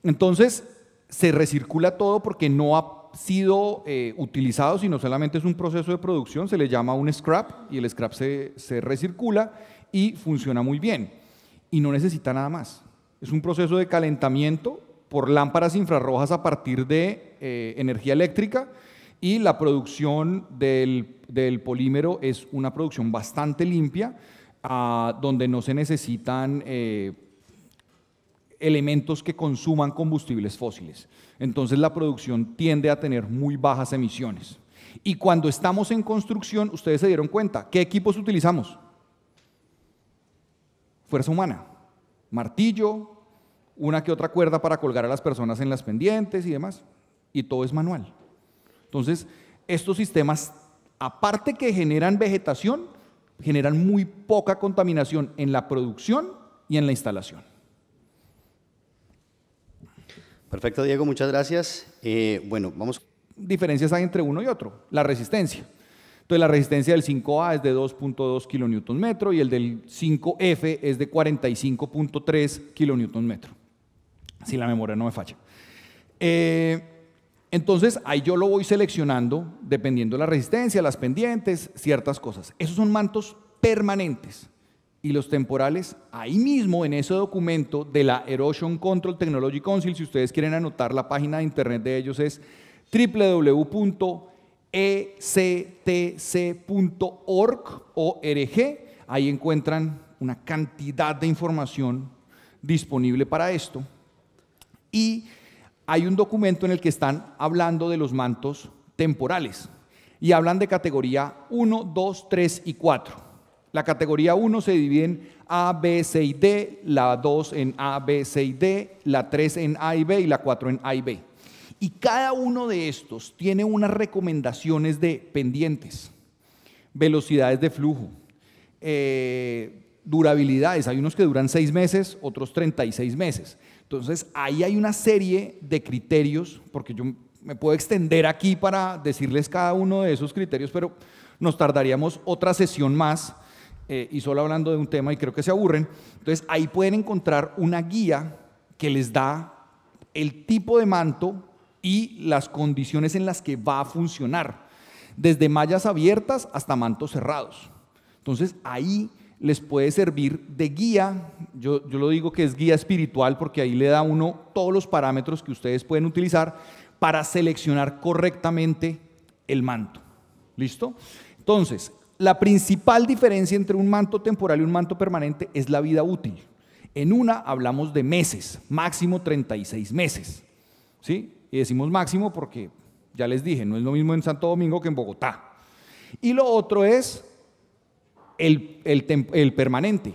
Entonces, se recircula todo porque no ha sido utilizado, sino solamente es un proceso de producción, se le llama un scrap y el scrap se recircula y funciona muy bien y no necesita nada más. Es un proceso de calentamiento por lámparas infrarrojas a partir de energía eléctrica y la producción del polímero es una producción bastante limpia, donde no se necesitan elementos que consuman combustibles fósiles. Entonces la producción tiende a tener muy bajas emisiones. Y cuando estamos en construcción, ustedes se dieron cuenta, ¿qué equipos utilizamos? Fuerza humana, martillo, una que otra cuerda para colgar a las personas en las pendientes y demás, y todo es manual. Entonces, estos sistemas, aparte que generan vegetación, generan muy poca contaminación en la producción y en la instalación. Perfecto, Diego, muchas gracias. Bueno, vamos. Diferencias hay entre uno y otro. La resistencia. Entonces, la resistencia del 5A es de 2.2 kN y el del 5F es de 45.3 kN. si la memoria no me falla. Entonces, ahí yo lo voy seleccionando dependiendo de la resistencia, las pendientes, ciertas cosas. Esos son mantos permanentes. Y los temporales, ahí mismo en ese documento de la Erosion Control Technology Council, si ustedes quieren anotar la página de internet de ellos es www.ectc.org, ahí encuentran una cantidad de información disponible para esto. Y hay un documento en el que están hablando de los mantos temporales y hablan de categoría 1, 2, 3 y 4. La categoría 1 se divide en A, B, C y D, la 2 en A, B, C y D, la 3 en A y B y la 4 en A y B. Y cada uno de estos tiene unas recomendaciones de pendientes, velocidades de flujo, durabilidades. Hay unos que duran 6 meses, otros 36 meses. Entonces, ahí hay una serie de criterios, porque yo me puedo extender aquí para decirles cada uno de esos criterios, pero nos tardaríamos otra sesión más y solo hablando de un tema y creo que se aburren. Entonces, ahí pueden encontrar una guía que les da el tipo de manto y las condiciones en las que va a funcionar, desde mallas abiertas hasta mantos cerrados. Entonces, ahí les puede servir de guía. Yo lo digo que es guía espiritual porque ahí le da a uno todos los parámetros que ustedes pueden utilizar para seleccionar correctamente el manto. ¿Listo? Entonces, la principal diferencia entre un manto temporal y un manto permanente es la vida útil. En una hablamos de meses, máximo 36 meses. ¿Sí? Y decimos máximo porque, ya les dije, no es lo mismo en Santo Domingo que en Bogotá. Y lo otro es el permanente.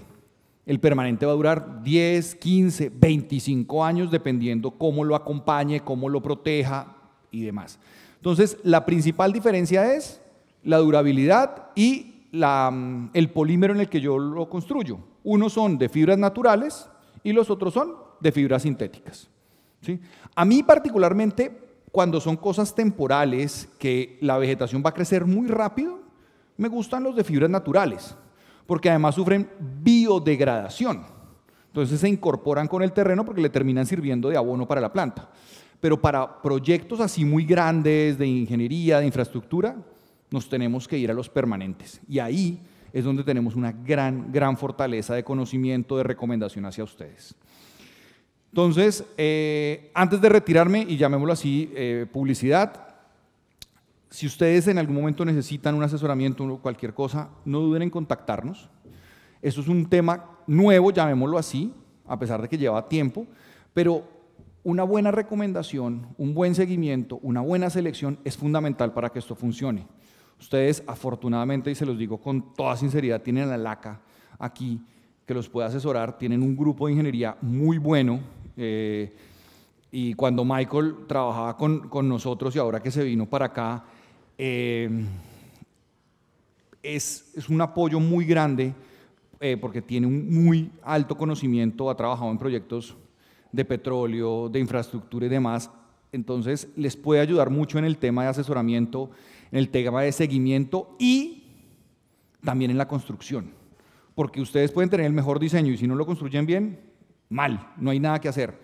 El permanente va a durar 10, 15, 25 años dependiendo cómo lo acompañe, cómo lo proteja y demás. Entonces, la principal diferencia es la durabilidad y el polímero en el que yo lo construyo. Unos son de fibras naturales y los otros son de fibras sintéticas. ¿Sí? A mí particularmente, cuando son cosas temporales, que la vegetación va a crecer muy rápido, me gustan los de fibras naturales, porque además sufren biodegradación. Entonces se incorporan con el terreno porque le terminan sirviendo de abono para la planta. Pero para proyectos así muy grandes de ingeniería, de infraestructura, nos tenemos que ir a los permanentes. Y ahí es donde tenemos una gran fortaleza de conocimiento, de recomendación hacia ustedes. Entonces, antes de retirarme, y llamémoslo así, publicidad, si ustedes en algún momento necesitan un asesoramiento o cualquier cosa, no duden en contactarnos. Esto es un tema nuevo, llamémoslo así, a pesar de que lleva tiempo, pero una buena recomendación, un buen seguimiento, una buena selección es fundamental para que esto funcione. Ustedes, afortunadamente, y se los digo con toda sinceridad, tienen a LACA aquí que los puede asesorar, tienen un grupo de ingeniería muy bueno. Y cuando Michael trabajaba con nosotros y ahora que se vino para acá, es un apoyo muy grande porque tiene un muy alto conocimiento, ha trabajado en proyectos de petróleo, de infraestructura y demás. Entonces les puede ayudar mucho en el tema de asesoramiento, en el tema de seguimiento y también en la construcción, porque ustedes pueden tener el mejor diseño y si no lo construyen bien, mal, no hay nada que hacer.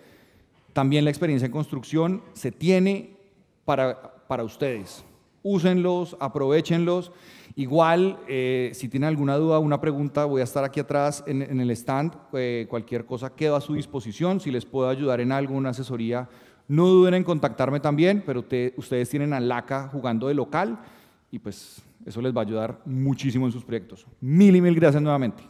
También la experiencia en construcción se tiene para ustedes. Úsenlos, aprovéchenlos. Igual, si tienen alguna duda, una pregunta, voy a estar aquí atrás en el stand. Cualquier cosa quedo a su disposición. Si les puedo ayudar en algo, una asesoría, no duden en contactarme también, pero ustedes tienen a LACA jugando de local y pues eso les va a ayudar muchísimo en sus proyectos. Mil y mil gracias nuevamente.